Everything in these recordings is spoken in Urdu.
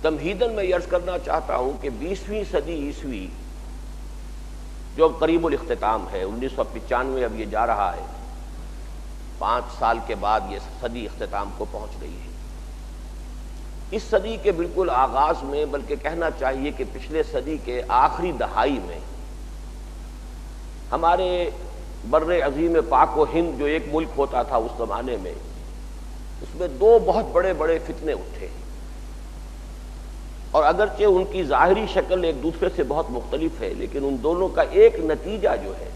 تمہیداً میں یہ عرض کرنا چاہتا ہوں کہ 20ویں صدی عیسوی جو قریب الاختتام ہے، 1995 اب یہ جا رہا ہے، 5 سال کے بعد یہ صدی اختتام کو پہنچ گئی ہے۔ اس صدی کے بالکل آغاز میں، بلکہ کہنا چاہیے کہ پچھلے صدی کے آخری دہائی میں، ہمارے بر عظیم پاک و ہند جو ایک ملک ہوتا تھا اس زمانے میں، اس میں 2 بہت بڑے بڑے فتنے اٹھے، اور اگرچہ ان کی ظاہری شکل ایک دوسرے سے بہت مختلف ہے، لیکن ان دونوں کا ایک نتیجہ جو ہے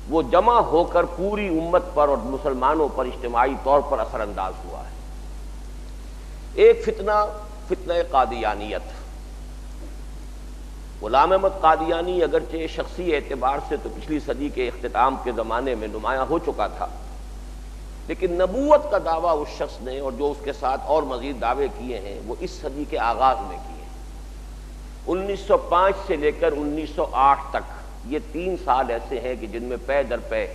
وہ جمع ہو کر پوری امت پر اور مسلمانوں پر اجتماعی طور پر اثر انداز ہوا ہے۔ ایک فتنہ قادیانیت۔ غلام احمد قادیانی اگرچہ شخصی اعتبار سے تو پچھلی صدی کے اختتام کے زمانے میں نمایاں ہو چکا تھا، لیکن نبوت کا دعویٰ اس شخص نے اور جو اس کے ساتھ اور مزید دعوے کیے ہیں وہ اس صدی کے آغاز میں کیے ہیں۔ 1905 سے لے کر 1908 تک یہ 3 سال ایسے ہیں کہ جن میں پے در پے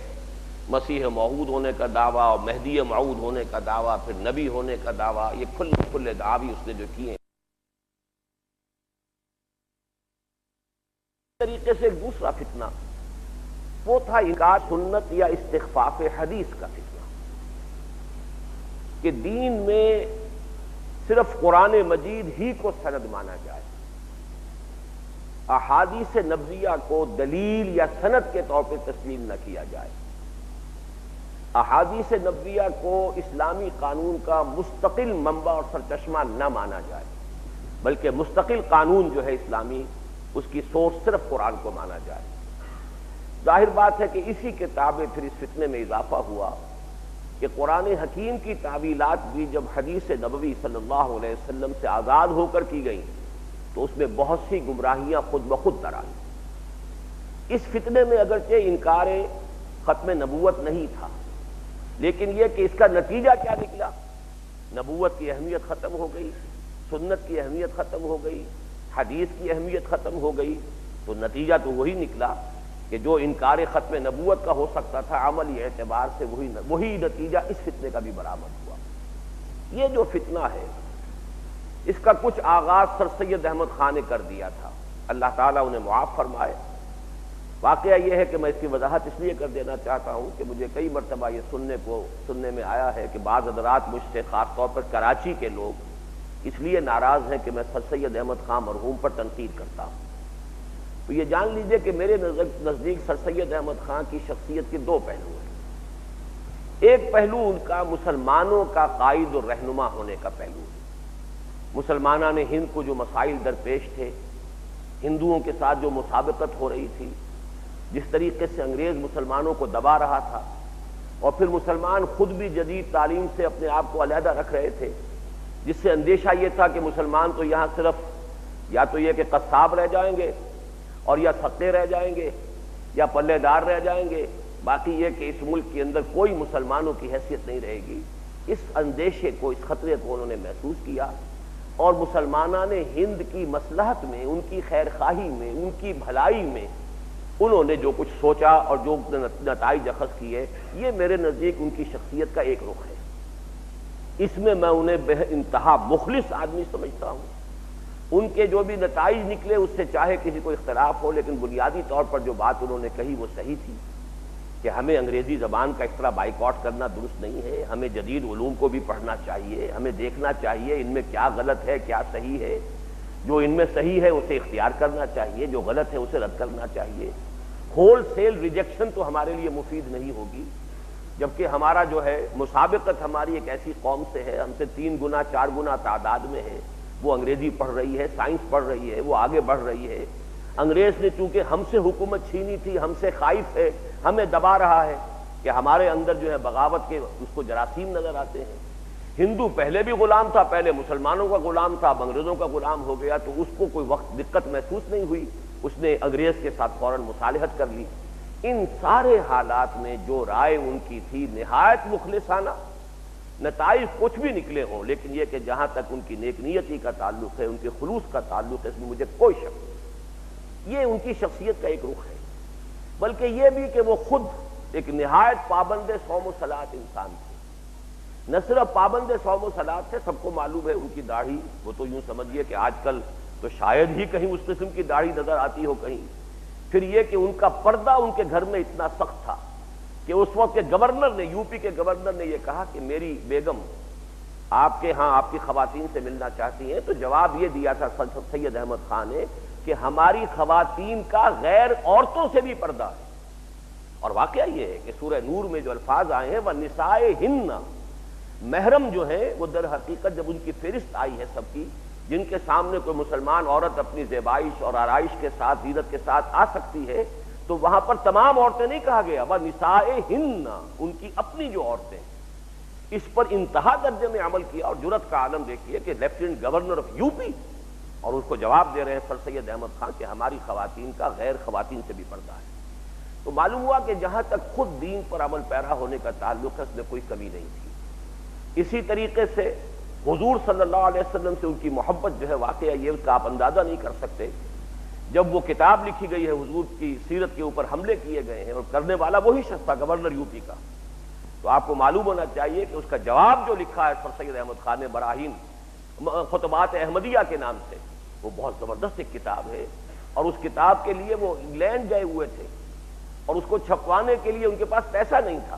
مسیح موعود ہونے کا دعویٰ اور مہدی موعود ہونے کا دعویٰ، پھر نبی ہونے کا دعویٰ، یہ کھلے دعوی اس نے جو کیے ہیں۔ اس طریقے سے ایک دوسرا فتنہ وہ تھا انکار سنت یا استخفاف حدیث کا فتنہ، کہ دین میں صرف قرآن مجید ہی کو سند مانا جائے، احادیث نبویہ کو دلیل یا سند کے طور پہ تسلیم نہ کیا جائے، احادیث نبویہ کو اسلامی قانون کا مستقل منبع اور سرچشمہ نہ مانا جائے، بلکہ مستقل قانون جو ہے اسلامی، اس کی سورس صرف قرآن کو مانا جائے۔ ظاہر بات ہے کہ اسی کتاب میں پھر اس فتنے میں اضافہ ہوا کہ قرآن حکیم کی تعویلات بھی جب حدیث نبوی صلی اللہ علیہ وسلم سے آزاد ہو کر کی گئیں تو اس میں بہت سی گمراہیاں خود بخود در آئیں۔ اس فتنے میں اگرچہ انکار ختم نبوت نہیں تھا، لیکن یہ کہ اس کا نتیجہ کیا نکلا، نبوت کی اہمیت ختم ہو گئی، سنت کی اہمیت ختم ہو گئی، حدیث کی اہمیت ختم ہو گئی، تو نتیجہ تو وہی نکلا کہ جو انکار ختم نبوت کا ہو سکتا تھا عملی اعتبار سے وہی نتیجہ اس فتنے کا بھی برآمد ہوا۔ یہ جو فتنہ ہے اس کا کچھ آغاز سر سید احمد خان نے کر دیا تھا، اللہ تعالیٰ انہیں معاف فرمائے۔ واقعہ یہ ہے کہ میں اس کی وضاحت اس لیے کر دینا چاہتا ہوں کہ مجھے کئی مرتبہ یہ سننے میں آیا ہے کہ بعض حضرات مجھ سے، خاص طور پر کراچی کے لوگ، اس لیے ناراض ہیں کہ میں سر سید احمد خان مرحوم پر تنقید کرتا ہوں۔ تو یہ جان لیجئے کہ میرے نزدیک سر سید احمد خان کی شخصیت کے 2 پہلو ہیں۔ ایک پہلو ان کا مسلمانوں کا قائد اور رہنما ہونے کا پہلو ہے۔ مسلمانان ہند کو جو مسائل درپیش تھے، ہندوؤں کے ساتھ جو مسابقت ہو رہی تھی، جس طریقے سے انگریز مسلمانوں کو دبا رہا تھا، اور پھر مسلمان خود بھی جدید تعلیم سے اپنے آپ کو علیحدہ رکھ رہے تھے، جس سے اندیشہ یہ تھا کہ مسلمان تو یہاں صرف یا تو یہ کہ قصاب رہ جائیں گے اور یا سقے رہ جائیں گے یا پلے دار رہ جائیں گے، باقی یہ کہ اس ملک کے اندر کوئی مسلمانوں کی حیثیت نہیں رہے گی۔ اس اندیشے کو، اس خطرے کو انہوں نے محسوس کیا، اور مسلمانان ہند کی مصلحت میں، ان کی خیر خواہی میں، ان کی بھلائی میں انہوں نے جو کچھ سوچا اور جو نتائج اخذ کیے، یہ میرے نزدیک ان کی شخصیت کا ایک رخ ہے۔ اس میں میں انہیں بے انتہا مخلص آدمی سمجھتا ہوں۔ ان کے جو بھی نتائج نکلے اس سے چاہے کسی کو اختلاف ہو، لیکن بنیادی طور پر جو بات انہوں نے کہی وہ صحیح تھی کہ ہمیں انگریزی زبان کا اس طرح بائیکاٹ کرنا درست نہیں ہے، ہمیں جدید علوم کو بھی پڑھنا چاہیے، ہمیں دیکھنا چاہیے ان میں کیا غلط ہے کیا صحیح ہے، جو ان میں صحیح ہے اسے اختیار کرنا چاہیے، جو غلط ہے اسے رد کرنا چاہیے۔ ہول سیل ریجیکشن تو ہمارے لیے مفید نہیں ہوگی، جبکہ ہمارا جو ہے مسابقت ہماری ایک ایسی قوم سے ہے، ہم سے 3 گنا 4 گنا تعداد میں ہے، وہ انگریزی پڑھ رہی ہے، سائنس پڑھ رہی ہے، وہ آگے بڑھ رہی ہے۔ انگریز نے چونکہ ہم سے حکومت چھینی تھی، ہم سے خائف ہے، ہمیں دبا رہا ہے کہ ہمارے اندر جو ہے بغاوت کے اس کو جراثیم نظر آتے ہیں۔ ہندو پہلے بھی غلام تھا، پہلے مسلمانوں کا غلام تھا، اب انگریزوں کا غلام ہو گیا، تو اس کو کوئی وقت دقت محسوس نہیں ہوئی، اس نے انگریز کے ساتھ فوراً مصالحت کر لی۔ ان سارے حالات میں جو رائے ان کی تھی نہایت مخلصانہ، نتائج کچھ بھی نکلے ہوں، لیکن یہ کہ جہاں تک ان کی نیک نیتی کا تعلق ہے، ان کے خلوص کا تعلق ہے، اس میں مجھے کوئی شک نہیں۔ یہ ان کی شخصیت کا ایک رخ ہے، بلکہ یہ بھی کہ وہ خود ایک نہایت پابند صوم و صلاۃ انسان تھے۔ نہ صرف پابند صوم و صلات تھے، سب کو معلوم ہے ان کی داڑھی، وہ تو یوں سمجھیے کہ آج کل تو شاید ہی کہیں اس قسم کی داڑھی نظر آتی ہو کہیں۔ پھر یہ کہ ان کا پردہ ان کے گھر میں اتنا سخت تھا کہ اس وقت کے گورنر نے، یو پی کے گورنر نے یہ کہا کہ میری بیگم آپ کے ہاں آپ کی خواتین سے ملنا چاہتی ہیں، تو جواب یہ دیا تھا سید احمد خان نے کہ ہماری خواتین کا غیر عورتوں سے بھی پردہ ہے۔ اور واقعہ یہ ہے کہ سورہ نور میں جو الفاظ آئے ہیں وَنِسَائِهِنَّ، محرم جو ہے وہ در حقیقت جب ان کی فہرست آئی ہے سب کی، جن کے سامنے کوئی مسلمان عورت اپنی زیبائش اور آرائش کے ساتھ، زینت کے ساتھ آ سکتی ہے، تو وہاں پر تمام عورتیں نہیں کہا گیا، وَنِسَائِهِنَّ، ان کی اپنی جو عورتیں۔ اس پر انتہا درجے میں عمل کیا، اور جرأت کا عالم دیکھیے کہ lieutenant governor of U P, اور اس کو جواب دے رہے ہیں سر سید احمد خان کہ ہماری خواتین کا غیر خواتین سے بھی پردہ ہے۔ تو معلوم ہوا کہ جہاں تک خود دین پر عمل پیرا ہونے کا تعلق ہے اس میں کوئی کمی نہیں تھی۔ اسی طریقے سے حضور صلی اللہ علیہ وسلم سے ان کی محبت جو ہے، واقعہ یہ اس کا آپ اندازہ نہیں کر سکتے۔ جب وہ کتاب لکھی گئی ہے حضور کی سیرت کے اوپر حملے کیے گئے ہیں، اور کرنے والا وہی شخص تھا گورنر یو پی کا، تو آپ کو معلوم ہونا چاہیے کہ اس کا جواب جو لکھا ہے سر سید احمد خان نے براہین خطبات احمدیہ کے نام سے، وہ بہت زبردست ایک کتاب ہے، اور اس کتاب کے لیے وہ انگلینڈ گئے ہوئے تھے، اور اس کو چھپوانے کے لیے ان کے پاس پیسہ نہیں تھا۔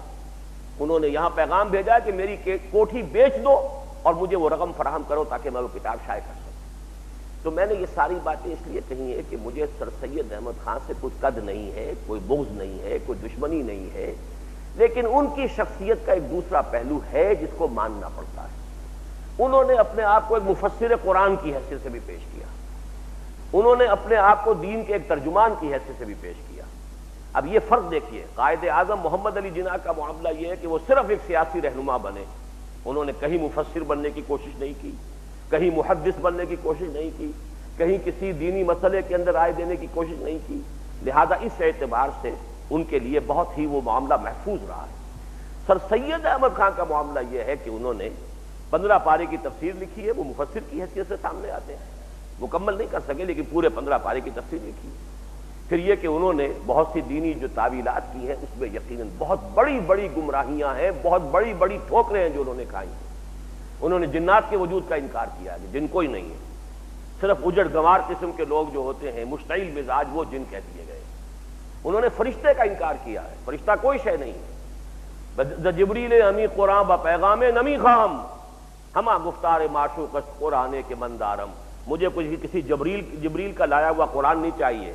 انہوں نے یہاں پیغام بھیجا کہ میری کوٹھی بیچ دو اور مجھے وہ رقم فراہم کرو تاکہ میں وہ کتاب شائع کر سکوں۔ تو میں نے یہ ساری باتیں اس لیے کہی ہیں کہ مجھے سر سید احمد خان سے کوئی قد نہیں ہے، کوئی بغض نہیں ہے، کوئی دشمنی نہیں ہے، لیکن ان کی شخصیت کا ایک دوسرا پہلو ہے جس کو ماننا پڑتا ہے۔ انہوں نے اپنے آپ کو ایک مفسر قرآن کی حیثیت سے بھی پیش کیا، انہوں نے اپنے آپ کو دین کے ایک ترجمان کی حیثیت سے بھی پیش کیا۔ اب یہ فرق دیکھیے، قائد اعظم محمد علی جناح کا معاملہ یہ ہے کہ وہ صرف ایک سیاسی رہنما بنے، انہوں نے کہیں مفسر بننے کی کوشش نہیں کی، کہیں محدث بننے کی کوشش نہیں کی، کہیں کسی دینی مسئلے کے اندر رائے دینے کی کوشش نہیں کی، لہذا اس اعتبار سے ان کے لیے بہت ہی وہ معاملہ محفوظ رہا ہے۔ سر سید احمد خان کا معاملہ یہ ہے کہ انہوں نے 15 پارے کی تفسیر لکھی ہے، وہ مفسر کی حیثیت سے سامنے آتے ہیں، مکمل نہیں کر سکے لیکن پورے 15 پارے کی تفسیر لکھی ہے۔ پھر یہ کہ انہوں نے بہت سی دینی جو تعویلات کی ہیں اس میں یقیناً بہت بڑی بڑی گمراہیاں ہیں، بہت بڑی بڑی ٹھوکریں ہیں جو انہوں نے کھائی ہیں۔ انہوں نے جنات کے وجود کا انکار کیا ہے، جن کوئی نہیں ہے، صرف اجڑ گنوار قسم کے لوگ جو ہوتے ہیں مشتعل مزاج، وہ جن کہہ دیے گئے۔ انہوں نے فرشتے کا انکار کیا ہے، فرشتہ کوئی شے نہیں ہے۔ جبریل امی قرآن با پیغام نمی خام ہما گفتار معشوق قرآن کے مندارم، مجھے کسی جبریل کا لایا ہوا قرآن نہیں چاہیے،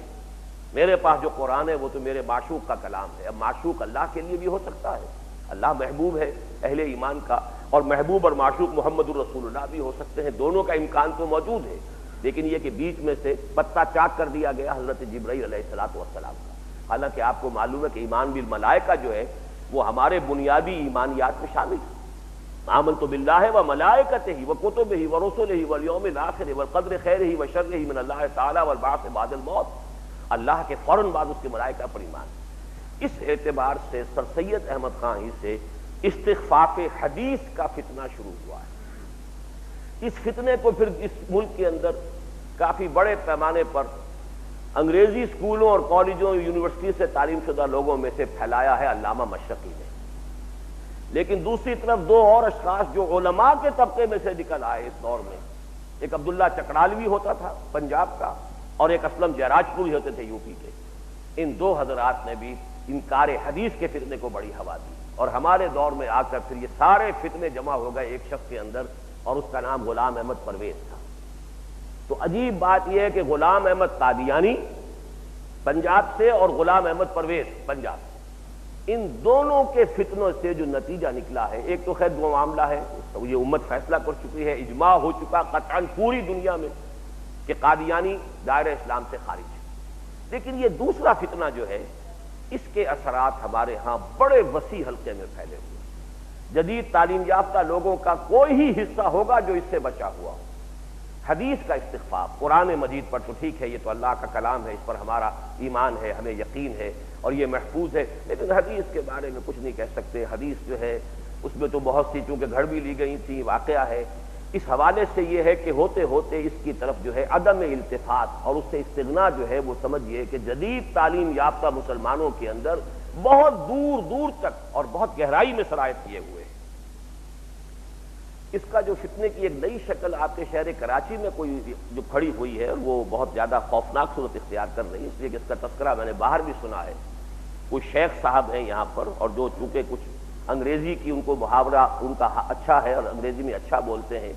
میرے پاس جو قرآن ہے وہ تو میرے معشوق کا کلام ہے۔ اب معشوق اللہ کے لیے بھی ہو سکتا ہے، اللہ محبوب ہے اہل ایمان کا، اور محبوب اور معشوق محمد الرسول اللہ بھی ہو سکتے ہیں، دونوں کا امکان تو موجود ہے، لیکن یہ کہ بیچ میں سے پتہ چاک کر دیا گیا حضرت جبرائیل علیہ الصلوۃ والسلام کا۔ حالانکہ آپ کو معلوم ہے کہ ایمان بالملائکہ جو ہے وہ ہمارے بنیادی ایمانیات میں شامل ہے۔ آمنت باللہ وملائکتہ وکتبہ ورسلہ والیوم الآخر والقدر خیرہ وشرہ من اللہ تعالی والبعث بعد الموت، اللہ کے فوراً بعد اس کے ملائکہ پر ایمان۔ اس اعتبار سے سر سید احمد خان ہی سے استخفاف حدیث کا فتنہ شروع ہوا ہے۔ اس فتنے کو پھر اس ملک کے اندر کافی بڑے پیمانے پر انگریزی اسکولوں اور کالجوں یونیورسٹی سے تعلیم شدہ لوگوں میں سے پھیلایا ہے علامہ مشرقی نے، لیکن دوسری طرف دو اور اشخاص جو علماء کے طبقے میں سے نکل آئے اس دور میں، ایک عبداللہ چکڑالوی ہوتا تھا پنجاب کا، اور ایک اسلم جیراج پوری ہوتے تھے یو پی کے، ان دو حضرات نے بھی انکار حدیث کے فتنے کو بڑی ہوا دی، اور ہمارے دور میں آ کر پھر یہ سارے فتنے جمع ہو گئے ایک شخص کے اندر، اور اس کا نام غلام احمد پرویز تھا۔ تو عجیب بات یہ ہے کہ غلام احمد قادیانی پنجاب سے اور غلام احمد پرویز پنجاب سے، ان دونوں کے فتنوں سے جو نتیجہ نکلا ہے، ایک تو خیر دو معاملہ ہے، یہ امت فیصلہ کر چکی ہے، اجماع ہو چکا قطعاً پوری دنیا میں کہ قادیانی دائرہ اسلام سے خارج ہے، لیکن یہ دوسرا فتنہ جو ہے اس کے اثرات ہمارے ہاں بڑے وسیع حلقے میں پھیلے ہوئے۔ جدید تعلیم یافتہ لوگوں کا کوئی ہی حصہ ہوگا جو اس سے بچا ہوا ہو۔ حدیث کا استخفاف قرآن مجید پر تو ٹھیک ہے، یہ تو اللہ کا کلام ہے، اس پر ہمارا ایمان ہے، ہمیں یقین ہے اور یہ محفوظ ہے، لیکن حدیث کے بارے میں کچھ نہیں کہہ سکتے۔ حدیث جو ہے اس میں تو بہت سی چونکہ گھڑ بھی لی گئی تھی، واقعہ ہے۔ اس حوالے سے یہ ہے کہ ہوتے ہوتے اس کی طرف جو ہے عدم التفات اور اس سے استغنا جو ہے وہ سمجھیے کہ جدید تعلیم یافتہ مسلمانوں کے اندر بہت دور دور تک اور بہت گہرائی میں سرایت کیے ہوئے ہیں۔ اس کا جو فتنے کی ایک نئی شکل آپ کے شہر کراچی میں کوئی جو کھڑی ہوئی ہے وہ بہت زیادہ خوفناک صورت اختیار کر رہی ہے، اس لیے کہ اس کا تذکرہ میں نے باہر بھی سنا ہے. کوئی شیخ صاحب ہیں یہاں پر، اور جو چونکہ کچھ انگریزی کی ان کو محاورہ ان کا اچھا ہے اور انگریزی میں اچھا بولتے ہیں،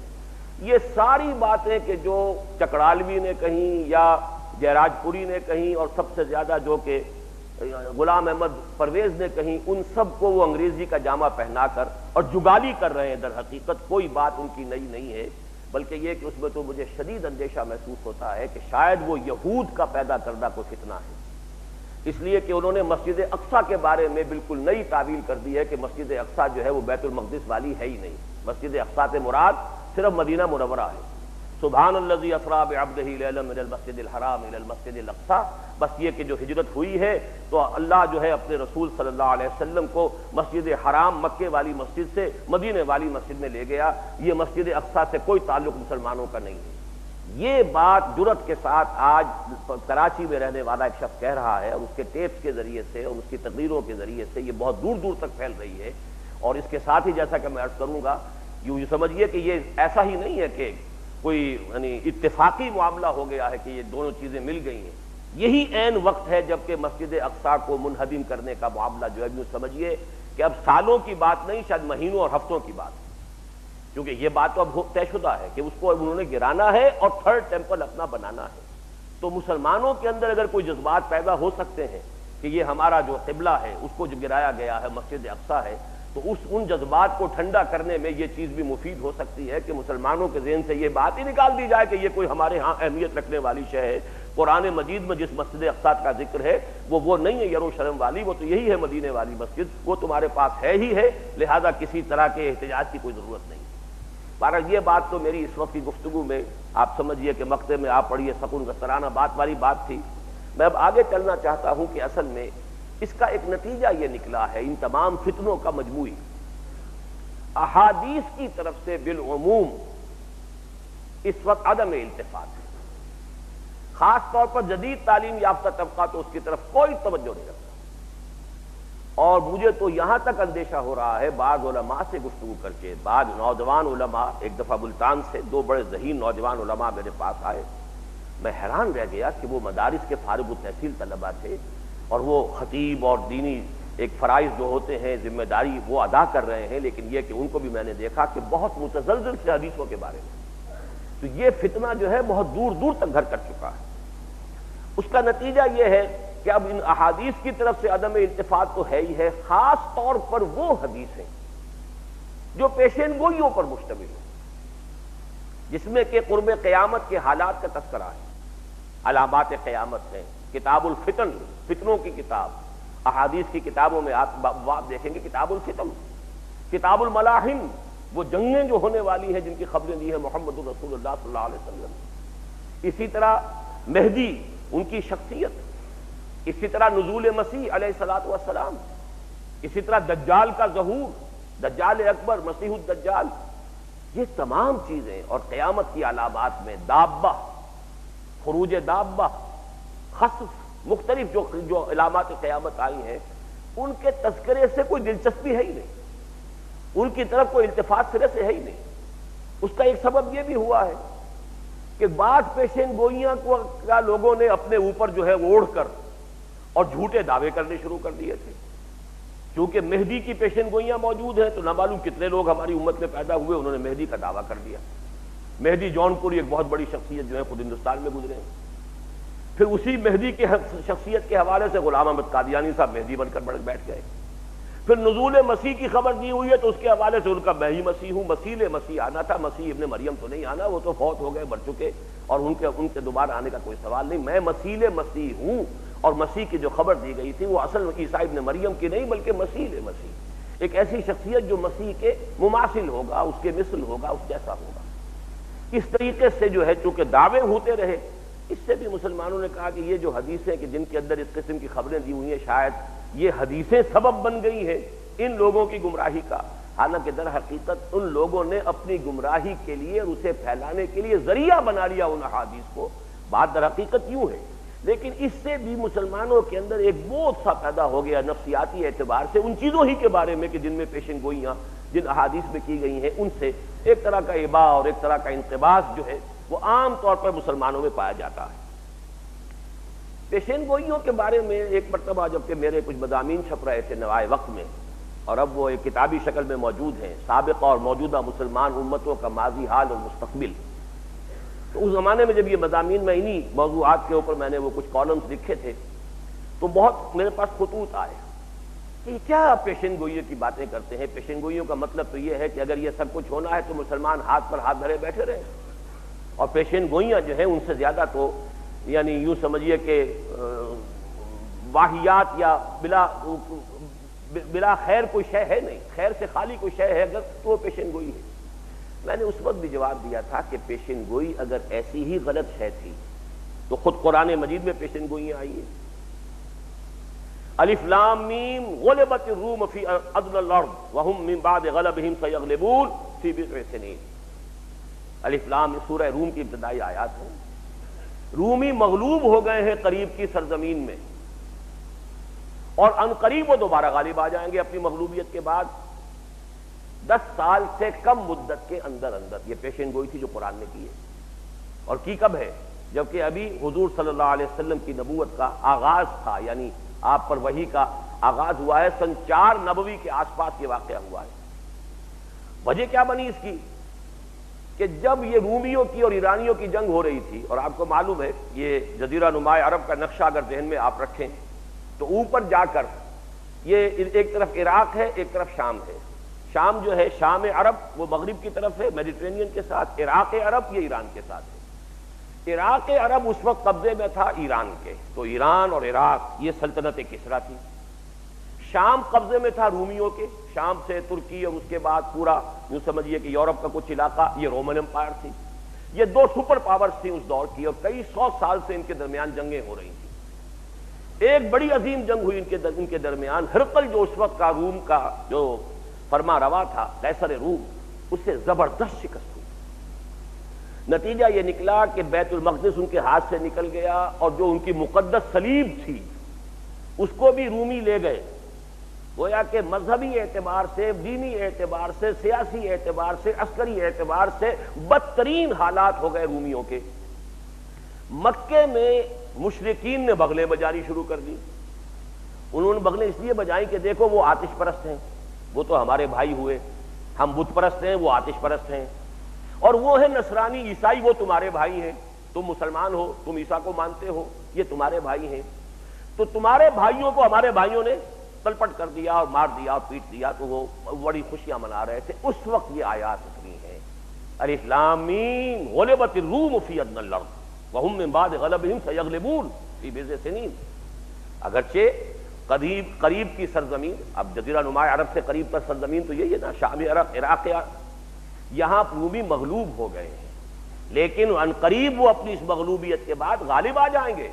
یہ ساری باتیں کہ جو چکڑالوی نے کہیں یا جیراج پوری نے کہیں اور سب سے زیادہ جو کہ غلام احمد پرویز نے کہیں، ان سب کو وہ انگریزی کا جامہ پہنا کر اور جگالی کر رہے ہیں. در حقیقت کوئی بات ان کی نئی نہیں ہے، بلکہ یہ کہ اس میں تو مجھے شدید اندیشہ محسوس ہوتا ہے کہ شاید وہ یہود کا پیدا کردہ کوئی فتنہ ہے، اس لیے کہ انہوں نے مسجد اقصیٰ کے بارے میں بالکل نئی تعویل کر دی ہے کہ مسجد اقصیٰ جو ہے وہ بیت المقدس والی ہے ہی نہیں. مسجد اقصیٰ سے مراد صرف مدینہ منورہ ہے. سبحان الذی اسریٰ بعبدہ لیلا من المسجد الحرام الی المسجد الاقصیٰ، بس یہ کہ جو ہجرت ہوئی ہے تو اللہ جو ہے اپنے رسول صلی اللہ علیہ وسلم کو مسجد حرام مکے والی مسجد سے مدینے والی مسجد میں لے گیا. یہ مسجد اقصیٰ سے کوئی تعلق مسلمانوں کا نہیں ہے. یہ بات جرأت کے ساتھ آج کراچی میں رہنے والا ایک شخص کہہ رہا ہے، اور اس کے ٹیپس کے ذریعے سے اور اس کی تقریروں کے ذریعے سے یہ بہت دور دور تک پھیل رہی ہے. اور اس کے ساتھ ہی جیسا کہ میں عرض کروں گا، یوں سمجھیے کہ یہ ایسا ہی نہیں ہے کہ کوئی یعنی اتفاقی معاملہ ہو گیا ہے کہ یہ دونوں چیزیں مل گئی ہیں. یہی عین وقت ہے جب کہ مسجد اقصیٰ کو منہدم کرنے کا معاملہ جو ہے یوں سمجھیے کہ اب سالوں کی بات نہیں، شاید مہینوں اور ہفتوں کی بات ہے، کیونکہ یہ بات تو اب طے شدہ ہے کہ اس کو انہوں نے گرانا ہے اور تھرڈ ٹیمپل اپنا بنانا ہے. تو مسلمانوں کے اندر اگر کوئی جذبات پیدا ہو سکتے ہیں کہ یہ ہمارا جو قبلہ ہے اس کو جو گرایا گیا ہے مسجد اقصیٰ ہے، تو ان جذبات کو ٹھنڈا کرنے میں یہ چیز بھی مفید ہو سکتی ہے کہ مسلمانوں کے ذہن سے یہ بات ہی نکال دی جائے کہ یہ کوئی ہمارے ہاں اہمیت رکھنے والی شے ہے. قرآن مجید میں جس مسجد اقصیٰ کا ذکر ہے وہ نہیں ہے یروشلم والی، وہ تو یہی ہے مدینے والی مسجد، وہ تمہارے پاس ہے ہی ہے، لہذا کسی طرح کے احتجاج کی کوئی ضرورت نہیں. بہرحال یہ بات تو میری اس وقت کی گفتگو میں آپ سمجھیے کہ مقطع میں آپ پڑھیے سکون گسترانہ بات والی بات تھی. میں اب آگے چلنا چاہتا ہوں کہ اصل میں اس کا ایک نتیجہ یہ نکلا ہے ان تمام فتنوں کا مجموعی. احادیث کی طرف سے بالعموم اس وقت عدم التفات ہے، خاص طور پر جدید تعلیم یافتہ طبقہ تو اس کی طرف کوئی توجہ نہیں رکھتا. اور مجھے تو یہاں تک اندیشہ ہو رہا ہے، بعض علماء سے گفتگو کر کے، بعض نوجوان علماء، ایک دفعہ ملتان سے 2 بڑے ذہین نوجوان علماء میرے پاس آئے، میں حیران رہ گیا کہ وہ مدارس کے فارغ التحصیل طلباء تھے اور وہ خطیب اور دینی ایک فرائض جو ہوتے ہیں ذمہ داری وہ ادا کر رہے ہیں، لیکن یہ کہ ان کو بھی میں نے دیکھا کہ بہت متزلزل سے حدیثوں کے بارے میں. تو یہ فتنہ جو ہے بہت دور دور تک گھر کر چکا ہے. اس کا نتیجہ یہ ہے کہ اب ان احادیث کی طرف سے عدم التفات تو ہے ہی ہے، خاص طور پر وہ حدیثیں جو پیشین گوئیوں پر مشتمل ہیں، جس میں کہ قرب قیامت کے حالات کا تذکرہ ہے، علامات قیامت ہیں، کتاب الفتن، فتنوں کی کتاب. احادیث کی کتابوں میں آپ دیکھیں گے کتاب الفتن، کتاب الملاحم، وہ جنگیں جو ہونے والی ہیں جن کی خبریں دی ہیں محمد رسول اللہ صلی اللہ علیہ وسلم. اسی طرح مہدی، ان کی شخصیت، اسی طرح نزول مسیح علیہ الصلوۃ والسلام، اسی طرح دجال کا ظہور، دجال اکبر، مسیح الدجال، یہ تمام چیزیں. اور قیامت کی علامات میں دابہ، خروج دابہ، خسف، مختلف جو علامات قیامت آئی ہیں، ان کے تذکرے سے کوئی دلچسپی ہے ہی نہیں، ان کی طرف کوئی التفات سرے سے ہے ہی نہیں. اس کا ایک سبب یہ بھی ہوا ہے کہ بعض پیشین گوئیاں کا لوگوں نے اپنے اوپر جو ہے اوڑھ کر اور جھوٹے دعوے کرنے شروع کر دیے تھے. کیونکہ مہدی کی پیشین گوئیاں موجود ہیں تو نہ معلوم کتنے لوگ ہماری امت میں پیدا ہوئے انہوں نے مہدی کا دعویٰ کر دیا. مہدی جون پوری ایک بہت بڑی شخصیت جو ہے خود ہندوستان میں گزرے ہیں. پھر اسی مہدی کے شخصیت کے حوالے سے غلام احمد قادیانی صاحب مہدی بن کر بیٹھ گئے. پھر نزول مسیح کی خبر دی ہوئی ہے تو اس کے حوالے سے ان کا میں ہی مسیح ہوں، مسیح مسیح آنا تھا، مسیح ابن مریم تو نہیں آنا، وہ تو فوت ہو گئے، مر چکے، اور ان کے دوبارہ آنے کا کوئی سوال نہیں. میں مسیح ہوں، اور مسیح کی جو خبر دی گئی تھی وہ اصل عیسیٰ ابن مریم کی نہیں بلکہ مسیح، ایک ایسی شخصیت جو مسیح کے مماثل ہوگا، اس کے مثل ہوگا، اس جیسا ہوگا. اس طریقے سے جو ہے چونکہ دعوے ہوتے رہے، اس سے بھی مسلمانوں نے کہا کہ یہ جو حدیثیں کہ جن کے اندر اس قسم کی خبریں دی ہوئی ہیں، شاید یہ حدیثیں سبب بن گئی ہیں ان لوگوں کی گمراہی کا. حالانکہ در حقیقت ان لوگوں نے اپنی گمراہی کے لیے اور اسے پھیلانے کے لیے ذریعہ بنا لیا ان احادیث کو. بات در حقیقت یوں ہے، لیکن اس سے بھی مسلمانوں کے اندر ایک بوجھ سا پیدا ہو گیا نفسیاتی اعتبار سے ان چیزوں ہی کے بارے میں کہ جن میں پیشن گوئیاں جن احادیث میں کی گئی ہیں ان سے ایک طرح کا ابا اور ایک طرح کا انقباض جو ہے وہ عام طور پر مسلمانوں میں پایا جاتا ہے۔ پیشین گوئیوں کے بارے میں ایک مرتبہ جبکہ میرے کچھ مضامین چھپ رہے تھے نوائے وقت میں، اور اب وہ ایک کتابی شکل میں موجود ہیں، سابقہ اور موجودہ مسلمان امتوں کا ماضی حال اور مستقبل، تو اس زمانے میں جب یہ مضامین میں انہی موضوعات کے اوپر میں نے وہ کچھ کالمز لکھے تھے تو بہت میرے پاس خطوط آئے کہ کیا پیشین گوئیوں کی باتیں کرتے ہیں۔ پیشین گوئیوں کا مطلب تو یہ ہے کہ اگر یہ سب کچھ ہونا ہے تو مسلمان ہاتھ پر ہاتھ دھرے بیٹھے رہے، اور پیشین گوئیاں جو ہیں ان سے زیادہ تو یعنی یوں سمجھیے کہ واہیات یا بلا خیر کوئی شے ہے نہیں، خیر سے خالی کوئی شے ہے اگر تو وہ پیشین گوئی ہے۔ میں نے اس وقت بھی جواب دیا تھا کہ پیشین گوئی اگر ایسی ہی غلط شے تھی تو خود قرآن مجید میں پیشین گوئیاں آئی ہیں۔ الف لام میم غلبت الروم فی ادنی الارض وهم من بعد غلبهم سیغلبون فی بضع سنین۔ الف لام سورہ روم کی ابتدائی آیات ہیں۔ رومی مغلوب ہو گئے ہیں قریب کی سرزمین میں، اور ان قریب وہ دوبارہ غالب آ جائیں گے اپنی مغلوبیت کے بعد 10 سال سے کم مدت کے اندر اندر۔ یہ پیشین گوئی تھی جو قرآن نے کی ہے، اور کی کب ہے؟ جبکہ ابھی حضور صلی اللہ علیہ وسلم کی نبوت کا آغاز تھا، یعنی آپ پر وحی کا آغاز ہوا ہے، سن 4 نبوی کے آس پاس یہ واقعہ ہوا ہے۔ وجہ کیا بنی اس کی کہ جب یہ رومیوں کی اور ایرانیوں کی جنگ ہو رہی تھی، اور آپ کو معلوم ہے یہ جزیرہ نماء عرب کا نقشہ اگر ذہن میں آپ رکھیں تو اوپر جا کر یہ ایک طرف عراق ہے ایک طرف شام ہے۔ شام جو ہے شام عرب وہ مغرب کی طرف ہے میڈیٹرینین کے ساتھ، عراق عرب یہ ایران کے ساتھ ہے۔ عراق عرب اس وقت قبضے میں تھا ایران کے، تو ایران اور عراق یہ سلطنت کسریٰ تھی۔ شام قبضے میں تھا رومیوں کے، شام سے ترکی اور اس کے بعد پورا یوں سمجھیے کہ یورپ کا کچھ علاقہ یہ رومن امپائر تھی۔ یہ 2 سپر پاورز تھیں اس دور کی، اور کئی 100 سال سے ان کے درمیان جنگیں ہو رہی تھیں۔ ایک بڑی عظیم جنگ ہوئی ان کے درمیان۔ ہرقل جو اس وقت کا روم کا جو فرما روا تھا، قیصر روم، اس سے زبردست شکست ہوئی۔ نتیجہ یہ نکلا کہ بیت المقدس ان کے ہاتھ سے نکل گیا، اور جو ان کی مقدس صلیب تھی اس کو بھی رومی لے گئے۔ گویا کہ مذہبی اعتبار سے، دینی اعتبار سے، سیاسی اعتبار سے، عسکری اعتبار سے بدترین حالات ہو گئے رومیوں کے۔ مکے میں مشرکین نے بغلیں بجانی شروع کر دی۔ انہوں نے بغلیں اس لیے بجائیں کہ دیکھو وہ آتش پرست ہیں، وہ تو ہمارے بھائی ہوئے، ہم بت پرست ہیں وہ آتش پرست ہیں، اور وہ ہیں نصرانی عیسائی وہ تمہارے بھائی ہیں، تم مسلمان ہو تم عیسیٰ کو مانتے ہو یہ تمہارے بھائی ہیں، تو تمہارے بھائیوں کو ہمارے بھائیوں نے تلپٹ کر دیا اور مار دیا اور پیٹ دیا، تو وہ بڑی خوشیاں منا رہے تھے۔ اس وقت یہ آیات اتری ہیں، الف لام میم غلبت الروم فی ادنی الارض وهم من بعد غلبهم سیغلبون فی بضع سنین۔ اگرچہ قریب کی سرزمین، اب جزیرہ نماء عرب سے قریب پر سرزمین تو یہی ہے نا، شام عرب، عراق، یہاں رومی مغلوب ہو گئے ہیں، لیکن ان قریب وہ اپنی اس مغلوبیت کے بعد غالب آ جائیں گے،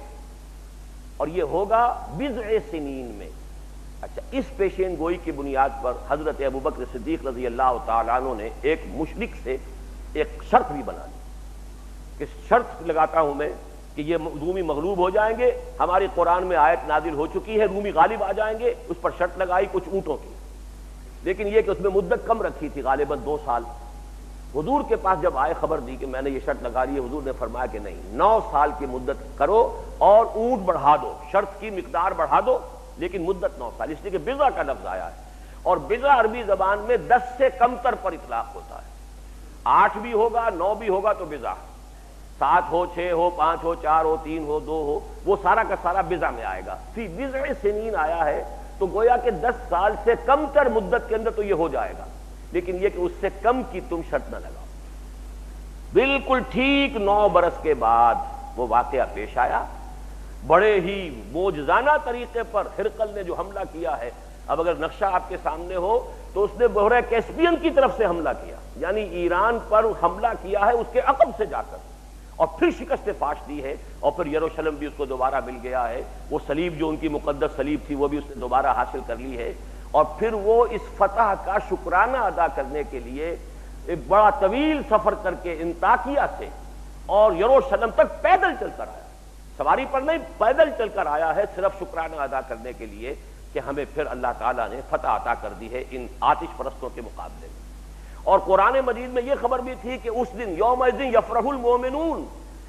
اور یہ ہوگا بضع سنین میں۔ اچھا، اس پیشین گوئی کی بنیاد پر حضرت ابوبکر صدیق رضی اللہ تعالیٰ عنہ نے ایک مشرک سے ایک شرط بھی بنا لی کہ شرط لگاتا ہوں میں کہ یہ رومی مغلوب ہو جائیں گے، ہماری قرآن میں آیت نازل ہو چکی ہے رومی غالب آ جائیں گے، اس پر شرط لگائی کچھ اونٹوں کی، لیکن یہ کہ اس میں مدت کم رکھی تھی، غالباً 2 سال۔ حضور کے پاس جب آئے خبر دی کہ میں نے یہ شرط لگا لی ہے، حضور نے فرمایا کہ نہیں، 9 سال کی مدت کرو اور اونٹ بڑھا دو، شرط کی مقدار بڑھا دو لیکن مدت 9 سال، اس لیے کہ بضع کا لفظ آیا ہے، اور بضع عربی زبان میں 10 سے کم تر پر اطلاق ہوتا ہے، 8 بھی ہوگا 9 بھی ہوگا تو بضع، 7 ہو 6 ہو 5 ہو 4 ہو 3 ہو 2 ہو، وہ سارا کا سارا بضع میں آئے گا۔ فی بضع سنین آیا ہے تو گویا کہ 10 سال سے کم تر مدت کے اندر تو یہ ہو جائے گا، لیکن یہ کہ اس سے کم کی تم شرط نہ لگاؤ۔ بالکل ٹھیک 9 برس کے بعد وہ واقعہ پیش آیا، بڑے ہی معجزانہ طریقے پر ہرقل نے جو حملہ کیا ہے۔ اب اگر نقشہ آپ کے سامنے ہو تو اس نے بحر کیسپین کی طرف سے حملہ کیا، یعنی ایران پر حملہ کیا ہے اس کے عقب سے جا کر، اور پھر شکست فاش دی ہے، اور پھر یروشلم بھی اس کو دوبارہ مل گیا ہے، وہ صلیب جو ان کی مقدس صلیب تھی وہ بھی اس نے دوبارہ حاصل کر لی ہے، اور پھر وہ اس فتح کا شکرانہ ادا کرنے کے لیے ایک بڑا طویل سفر کر کے انطاکیہ سے اور یروشلم تک پیدل چل کر آیا، سواری پر نہیں پیدل چل کر آیا ہے، صرف شکرانہ ادا کرنے کے لیے کہ ہمیں پھر اللہ تعالیٰ نے فتح عطا کر دی ہے ان آتش پرستوں کے مقابلے میں۔ اور قرآن مجید میں یہ خبر بھی تھی کہ اس دن یومئذ یفرح المومنون،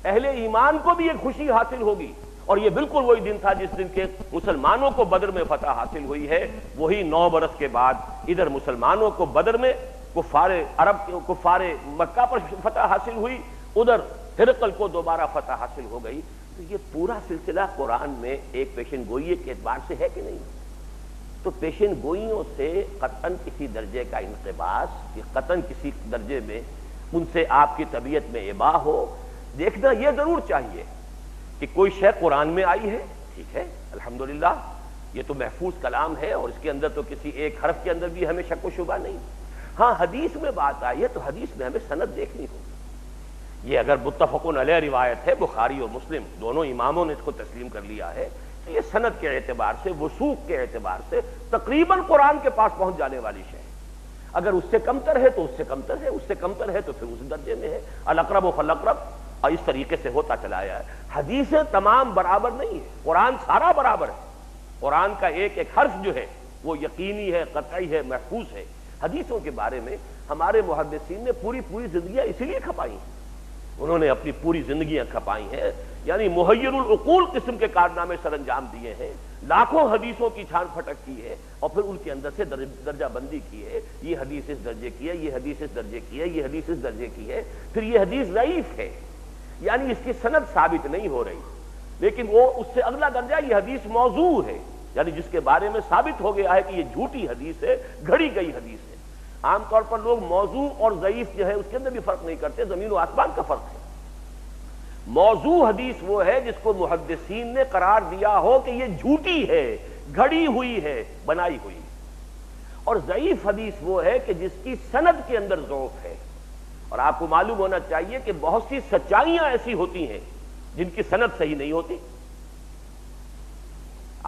اہل ایمان کو بھی ایک خوشی حاصل ہوگی، اور یہ بالکل وہی دن تھا جس دن کے مسلمانوں کو بدر میں فتح حاصل ہوئی ہے۔ وہی 9 برس کے بعد ادھر مسلمانوں کو بدر میں کفار مکہ پر فتح حاصل ہوئی، ادھر ہرقل کو دوبارہ فتح حاصل ہو گئی۔ تو یہ پورا سلسلہ قرآن میں ایک پیشن گوئی کے اعتبار سے ہے کہ نہیں؟ تو پیشن گوئیوں سے قطعاً کسی درجے کا انقباس، قطعاً کسی درجے میں ان سے آپ کی طبیعت میں اباح ہو، دیکھنا یہ ضرور چاہیے کہ کوئی شے قرآن میں آئی ہے، ٹھیک ہے الحمدللہ، یہ تو محفوظ کلام ہے اور اس کے اندر تو کسی ایک حرف کے اندر بھی ہمیں شک و شبہ نہیں۔ ہاں حدیث میں بات آئی ہے تو حدیث میں ہمیں سند دیکھنی ہوگی۔ یہ اگر متفقن علیہ روایت ہے، بخاری اور مسلم دونوں اماموں نے اس کو تسلیم کر لیا ہے، تو یہ سند کے اعتبار سے، وثوق کے اعتبار سے تقریباً قرآن کے پاس پہنچ جانے والی شے ہے۔ اگر اس سے کمتر ہے تو اس سے کمتر ہے، اس سے کمتر ہے تو پھر اس درجے میں ہے، الاقرب فالاقرب، اور اس طریقے سے ہوتا چلا آیا ہے۔ حدیثیں تمام برابر نہیں ہیں، قرآن سارا برابر ہے۔ قرآن کا ایک ایک حرف جو ہے وہ یقینی ہے، قطعی ہے، محفوظ ہے۔ حدیثوں کے بارے میں ہمارے محدثین نے پوری زندگیاں اسی لیے کھپائی ہیں، انہوں نے اپنی پوری زندگیاں کھپائی ہیں، یعنی محیر العقول قسم کے کارنامے سر انجام دیے ہیں، لاکھوں حدیثوں کی چھان پھٹک کی ہے، اور پھر ان کے اندر سے درجہ بندی کی ہے، یہ حدیث اس درجے کی ہے، یہ حدیث اس درجے کی ہے، یہ حدیث اس درجے کی ہے، پھر یہ حدیث ضعیف ہے، یعنی اس کی سند ثابت نہیں ہو رہی، لیکن وہ اس سے اگلا درجہ یہ حدیث موضوع ہے، یعنی جس کے بارے میں ثابت ہو گیا ہے کہ یہ جھوٹی حدیث ہے، گھڑی گئی حدیث ہے۔ عام طور پر لوگ موضوع اور ضعیف جو ہے اس کے اندر بھی فرق نہیں کرتے، زمین و آسمان کا فرق ہے۔ موضوع حدیث وہ ہے جس کو محدثین نے قرار دیا ہو کہ یہ جھوٹی ہے، گھڑی ہوئی ہے، بنائی ہوئی، اور ضعیف حدیث وہ ہے کہ جس کی سند کے اندر ضعف ہے۔ اور آپ کو معلوم ہونا چاہیے کہ بہت سی سچائیاں ایسی ہوتی ہیں جن کی سند صحیح نہیں ہوتی۔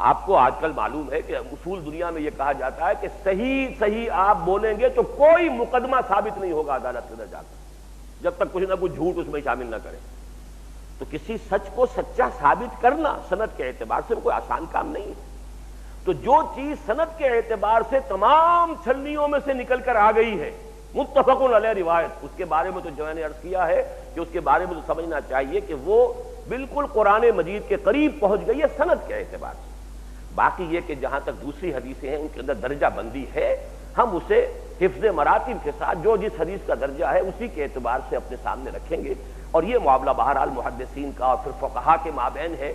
آپ کو آج کل معلوم ہے کہ اصول دنیا میں یہ کہا جاتا ہے کہ صحیح آپ بولیں گے تو کوئی مقدمہ ثابت نہیں ہوگا عدالت کے اندر جا کر، جب تک کچھ نہ کچھ جھوٹ اس میں شامل نہ کرے۔ تو کسی سچ کو سچا ثابت کرنا سند کے اعتبار سے کوئی آسان کام نہیں ہے۔ تو جو چیز سند کے اعتبار سے تمام چھلنیوں میں سے نکل کر آ گئی ہے، متفقن علیہ روایت، اس کے بارے میں تو جو میں نے عرض کیا ہے کہ اس کے بارے میں تو سمجھنا چاہیے کہ وہ بالکل قرآن مجید کے قریب پہنچ گئی ہے سند کے اعتبار سے۔ باقی یہ کہ جہاں تک دوسری حدیثیں ہیں ان کے اندر درجہ بندی ہے، ہم اسے حفظ مراتب کے ساتھ جو جس حدیث کا درجہ ہے اسی کے اعتبار سے اپنے سامنے رکھیں گے، اور یہ معاملہ بہرحال محدثین کا اور پھر فقہا کے مابین ہے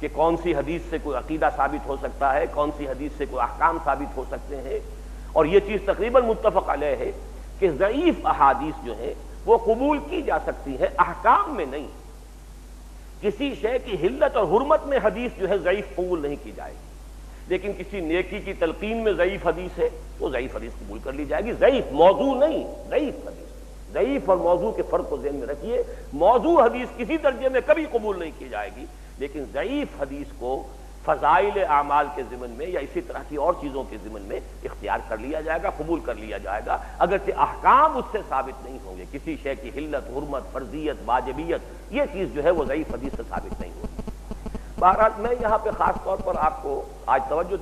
کہ کون سی حدیث سے کوئی عقیدہ ثابت ہو سکتا ہے، کون سی حدیث سے کوئی احکام ثابت ہو سکتے ہیں۔ اور یہ چیز تقریباً متفق علیہ ہے کہ ضعیف احادیث جو ہیں وہ قبول کی جا سکتی ہے، احکام میں نہیں۔ کسی شے کی حلت اور حرمت میں حدیث جو ہے ضعیف قبول نہیں کی جائے گی، لیکن کسی نیکی کی تلقین میں ضعیف حدیث ہے تو ضعیف حدیث قبول کر لی جائے گی، ضعیف موضوع نہیں، ضعیف حدیث۔ ضعیف اور موضوع کے فرق کو ذہن میں رکھیے، موضوع حدیث کسی درجے میں کبھی قبول نہیں کی جائے گی، لیکن ضعیف حدیث کو فضائل اعمال کے ضمن میں یا اسی طرح کی اور چیزوں کے ضمن میں اختیار کر لیا جائے گا، قبول کر لیا جائے گا، اگرچہ احکام اس سے ثابت نہیں ہوں گے۔ کسی شے کی حلت، حرمت، فرضیت، واجبیت، یہ چیز جو ہے وہ ضعیف حدیث سے ثابت نہیں ہوگی۔ بہرحال میں یہاں پہ خاص طور پر آپ کو آج توجہ